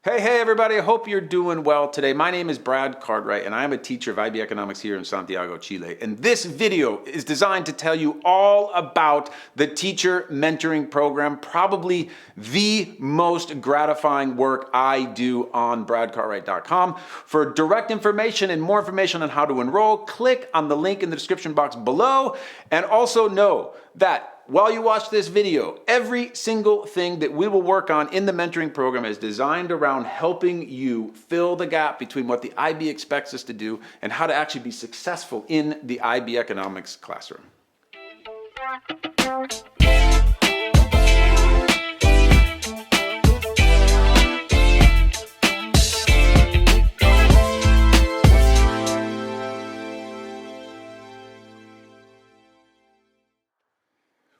Hey everybody, I hope you're doing well today. My name is Brad Cartwright and I am a teacher of IB Economics here in Santiago, Chile. And this video is designed to tell you all about the teacher mentoring program, probably the most gratifying work I do on bradcartwright.com. For direct information and more information on how to enroll, click on the link in the description box below. And also know that while you watch this video, every single thing that we will work on in the mentoring program is designed around helping you fill the gap between what the IB expects us to do and how to actually be successful in the IB economics classroom.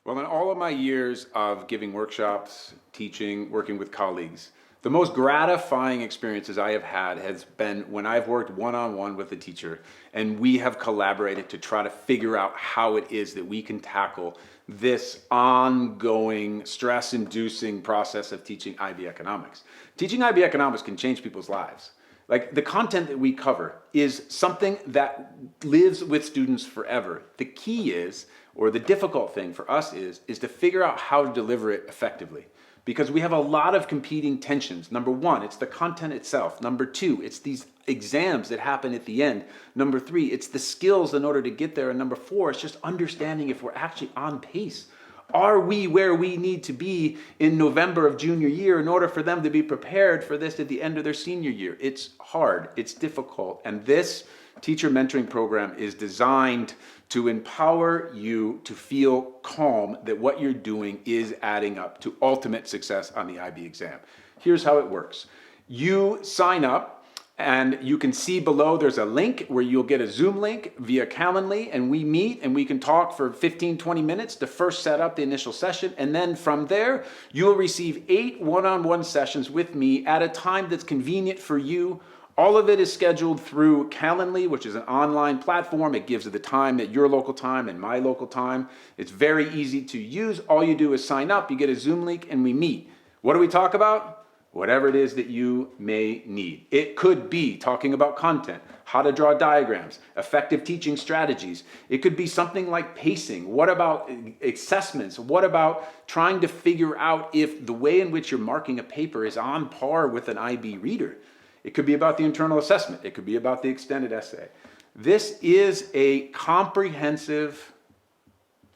Well, in all of my years of giving workshops, teaching, working with colleagues, the most gratifying experiences I have had has been when I've worked one-on-one with a teacher and we have collaborated to try to figure out how it is that we can tackle this ongoing stress-inducing process of teaching IB economics. Teaching IB economics can change people's lives. Like, the content that we cover is something that lives with students forever. The key is, or the difficult thing for us is to figure out how to deliver it effectively. Because we have a lot of competing tensions. Number one, it's the content itself. Number two, it's these exams that happen at the end. Number three, it's the skills in order to get there. And number four, it's just understanding if we're actually on pace. Are we where we need to be in November of junior year in order for them to be prepared for this at the end of their senior year? It's hard, it's difficult, and this teacher mentoring program is designed to empower you to feel calm that what you're doing is adding up to ultimate success on the IB exam. Here's how it works. You sign up, and you can see below there's a link where you'll get a Zoom link via Calendly, and we meet and we can talk for 15-20 minutes to first set up the initial session. And then from there, you'll receive 8 one-on-one sessions with me at a time that's convenient for you. All of it is scheduled through Calendly, which is an online platform. It gives the time at your local time and my local time. It's very easy to use. All you do is sign up, you get a Zoom link, and we meet. What do we talk about? Whatever it is that you may need. It could be talking about content, how to draw diagrams, effective teaching strategies. It could be something like pacing. What about assessments? What about trying to figure out if the way in which you're marking a paper is on par with an IB reader? It could be about the internal assessment. It could be about the extended essay. This is a comprehensive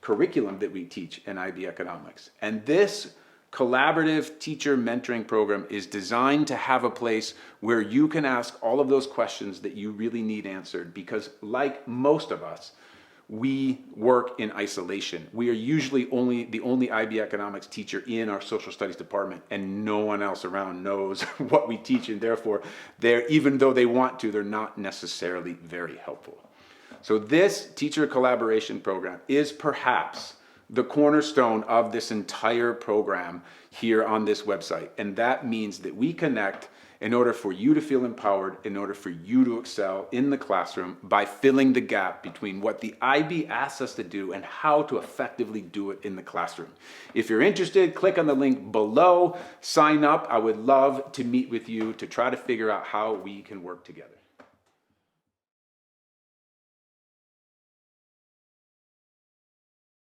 curriculum that we teach in IB economics. And this collaborative teacher mentoring program is designed to have a place where you can ask all of those questions that you really need answered, because like most of us, we work in isolation. We are usually the only IB economics teacher in our social studies department, and no one else around knows what we teach, and therefore, even though they want to, they're not necessarily very helpful. So this teacher collaboration program is perhaps the cornerstone of this entire program here on this website. And that means that we connect in order for you to feel empowered, in order for you to excel in the classroom by filling the gap between what the IB asks us to do and how to effectively do it in the classroom. If you're interested, click on the link below, sign up. I would love to meet with you to try to figure out how we can work together.